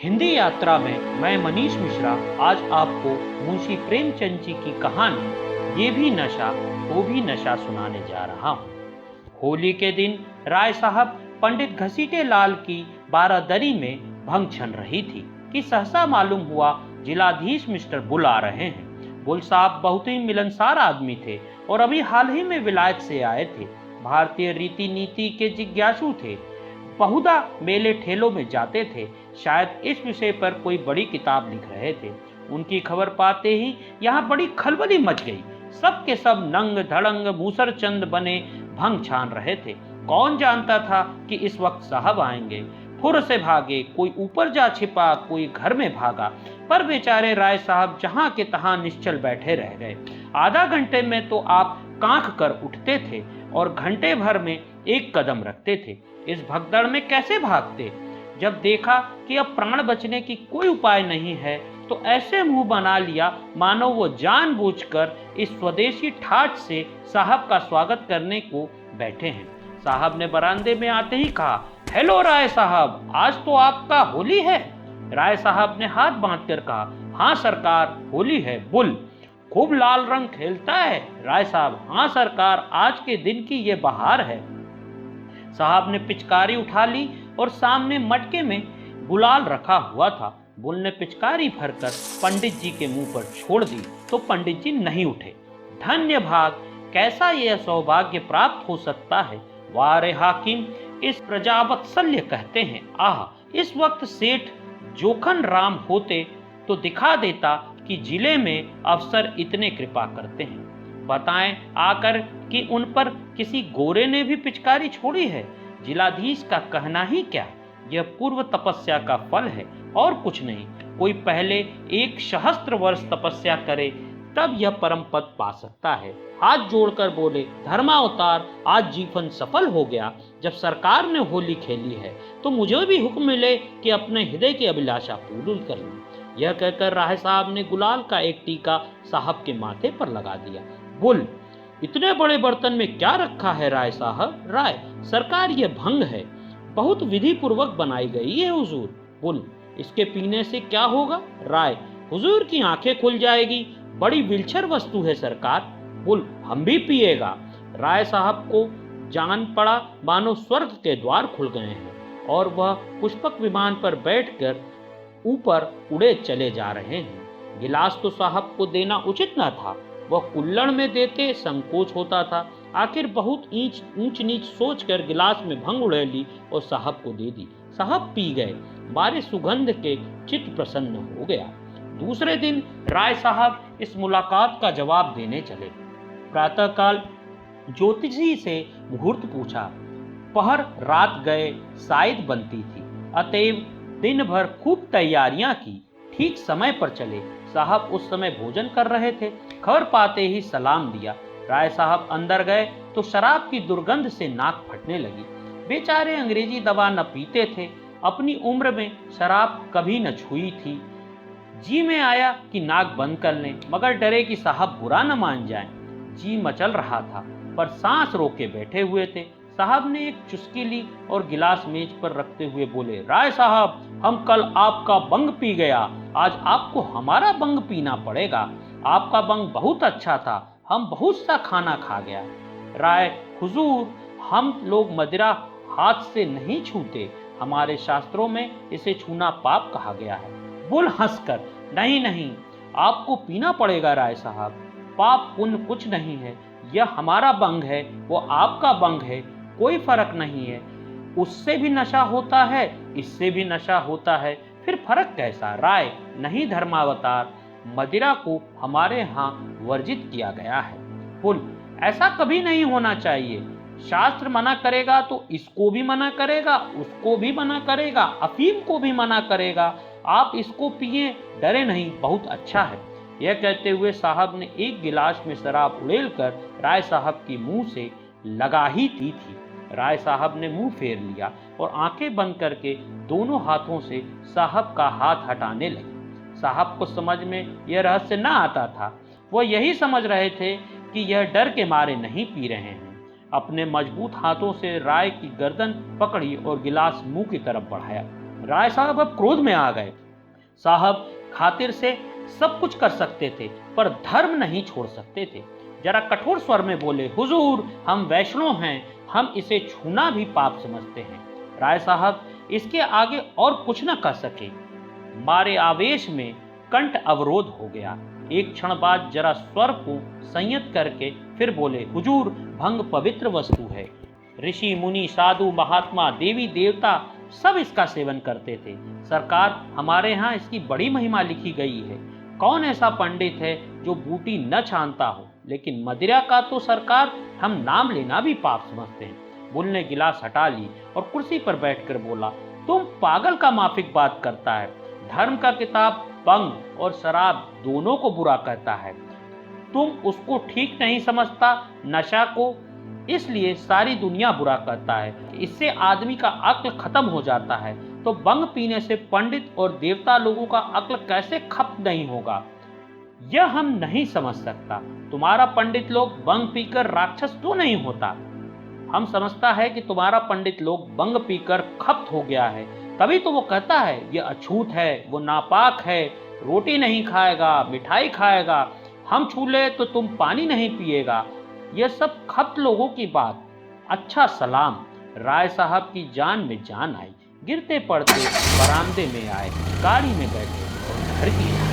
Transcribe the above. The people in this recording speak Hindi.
हिंदी यात्रा में मैं मनीष मिश्रा आज आपको मुंशी प्रेमचंद जी की कहानी ये भी नशा वो भी नशा सुनाने जा रहा हूँ। होली के दिन राय साहब पंडित घसीटे लाल की बारादरी में भंग छन रही थी कि सहसा मालूम हुआ जिलाधीश मिस्टर बुल आ रहे हैं। बुल साहब बहुत ही मिलनसार आदमी थे और अभी हाल ही में विलायत से आए थे। भारतीय रीति नीति के जिज्ञासु थे। बहुधा मेले ठेलों में जाते थे। शायद इस विषय पर कोई बड़ी किताब लिख रहे थे। उनकी खबर पाते ही यहाँ बड़ी खलबली मच गई। सब के सब नंग धड़ंग मूसरचंद बने भंग छान रहे थे। कौन जानता था कि इस वक्त साहब आएंगे। फुर से भागे, कोई ऊपर जा छिपा, कोई घर में भागा, पर बेचारे राय साहब जहां के तहां निश्चल बैठे रह गए। आधा घंटे में तो आप कांख कर उठते थे और घंटे भर में एक कदम रखते थे। इस भगदड़ में कैसे भागते? जब देखा कि अब प्राण बचने की कोई उपाय नहीं है तो ऐसे मुंह बना लिया मानो वो जानबूझकर इस स्वदेशी ठाठ से साहब का स्वागत करने को बैठे हैं। साहब ने बरामदे में आते ही कहा, हेलो राय साहब, आज तो आपका होली है। राय साहब ने हाथ बांधकर कहा, हाँ सरकार, होली है। बुल, खूब लाल रंग खेलता है। राय साहब, हाँ सरकार, आज के दिन की ये बहार है। साहब ने पिचकारी उठा ली और सामने मटके में गुलाल रखा हुआ था। बुल ने पिचकारी भरकर पंडित जी के मुंह पर छोड़ दी तो पंडित जी नहीं उठे। धन्य भाग, कैसा यह सौभाग्य प्राप्त हो सकता है। वारे हाकिम, इस प्रजावत्सल्य कहते हैं। आह, इस वक्त सेठ जोखन राम होते तो दिखा देता कि जिले में अफसर इतने कृपा करते हैं। बताएं आकर कि उन पर किसी गोरे ने भी पिचकारी छोड़ी है। जिलाधीश का कहना ही क्या, यह पूर्व तपस्या का फल है और कुछ नहीं। कोई पहले 1 सहस्त्र वर्ष तपस्या करे तब यह परम पद पा सकता है। हाथ जोड़कर बोले, धर्मावतार, आज जीवन सफल हो गया। जब सरकार ने होली खेली है तो मुझे भी हुक्म मिले कि अपने हृदय की अभिलाषा पूरी कर लूं। यह कहकर राय साहब ने गुलाल का एक टीका साहब के माथे पर लगा दिया। बुल, इतने बड़े बर्तन में क्या रखा है राय साहब? राय, सरकार ये भंग है, बहुत विधि पूर्वक बनाई गई है हुजूर। बुल, इसके पीने से क्या होगा? राय, हुजूर की आंखें खुल जाएगी, बड़ी विलक्षण वस्तु है सरकार। बुल, हम भी पिएगा। राय साहब को जान पड़ा मानो स्वर्ग के द्वार खुल गए हैं और वह पुष्पक विमान पर बैठकर ऊपर उड़े चले जा रहे हैं। गिलास तो साहब को देना उचित न था, वह कुल्हड़ में देते संकोच होता था। आखिर बहुत ऊंच नीच सोचकर गिलास में भंग उड़ेली और साहब को दे दी। साहब पी गए। बारे सुगंध के चित्त प्रसन्न हो गया। दूसरे दिन राय साहब इस मुलाकात का जवाब देने चले। प्रातःकाल ज्योतिषी से मुहूर्त पूछा। पहर रात गए शायद बनती थी, अतएव दिन भर खूब तैयारियां की। ठीक समय पर चले। साहब उस समय भोजन कर रहे थे। खबर पाते ही सलाम दिया। राय साहब अंदर गए तो शराब की दुर्गंध से नाक फटने लगी। बेचारे अंग्रेजी दवा न पीते थे, अपनी उम्र में शराब कभी न छुई थी। जी में आया कि नाक बंद कर लें, मगर डरे कि साहब बुरा न मान जाएं। जी मचल रहा था पर सांस रोके बैठे हुए थे। साहब ने एक चुस्की ली और गिलास मेज पर रखते हुए बोले, राय साहब, हम कल आपका बंग पी गया, आज आपको हमारा बंग पीना पड़ेगा। आपका बंग बहुत अच्छा था, हम बहुत सा खाना खा गया। राय, हुजूर, हम लोग मदिरा हाथ से नहीं छूते, हमारे शास्त्रों में इसे छूना पाप कहा गया है। बुल हंसकर, नहीं नहीं, आपको पीना पड़ेगा राय साहब, पाप पुण्य कुछ नहीं है। यह हमारा बंग है, वो आपका बंग है, कोई फर्क नहीं है। उससे भी नशा होता है, इससे भी नशा होता है, फिर फर्क कैसा? राय, नहीं धर्मावतार, मदिरा को हमारे यहाँ वर्जित किया गया है। पुल, ऐसा कभी नहीं होना चाहिए। शास्त्र मना करेगा तो इसको भी मना करेगा, उसको भी मना करेगा, अफीम को भी मना करेगा। आप इसको पिए, डरे नहीं, बहुत अच्छा है। यह कहते हुए साहब ने एक गिलास में शराब उड़ेल कर राय साहब की मुंह से लगा ही दी थी। राय साहब ने मुंह फेर लिया और आंखें बंद करके दोनों हाथों से साहब का हाथ हटाने लगे। साहब को समझ में यह रहस्य न आता था। वह यही समझ रहे थे कि यह डर के मारे नहीं पी रहे हैं। अपने मजबूत हाथों से राय की गर्दन पकड़ी और गिलास मुंह की तरफ बढ़ाया। राय साहब अब क्रोध में आ गए। साहब खातिर से सब कुछ कर सकते थे पर धर्म नहीं छोड़ सकते थे। जरा कठोर स्वर में बोले, हुजूर हम वैष्णव हैं, हम इसे छूना भी पाप समझते हैं। राय साहब इसके आगे और कुछ न कह सके। मारे आवेश में कंठ अवरोध हो गया। एक क्षण बाद जरा स्वर को संयत करके फिर बोले, हुजूर भंग पवित्र वस्तु है। ऋषि मुनि साधु महात्मा देवी देवता सब इसका सेवन करते थे। सरकार हमारे यहाँ इसकी बड़ी महिमा लिखी गई है। कौन ऐसा पंडित है जो बूटी न छानता हो, लेकिन मदिरा का तो सरकार हम नाम लेना भी पाप समझते हैं। बुल ने गिलास हटा ली और कुर्सी पर बैठकर बोला, तुम पागल का माफिक बात करता है। धर्म का किताब भंग और शराब दोनों को बुरा कहता है। तुम उसको ठीक नहीं समझता, नशा को, इसलिए सारी दुनिया बुरा कहता है। इससे आदमी का अक्ल खत्म हो जाता है, तो भंग पीने से पंडित और देवता लोगों का अक्ल कैसे खत्म नहीं होगा, यह हम नहीं समझ सकता। तुम्हारा पंडित लोग भंग पीकर राक्षस क्यों नहीं होता? हम समझता है कि तुम्हारा पंडित लोग भंग पीकर खप्त हो गया है, तभी तो वो कहता है ये अछूत है, वो नापाक है, रोटी नहीं खाएगा, मिठाई खाएगा, हम छू ले तो तुम पानी नहीं पिएगा। यह सब खप्त लोगों की बात। अच्छा सलाम। राय साहब की जान में जान आई। गिरते पड़ते बरामदे में आए, गाड़ी में बैठे और घर की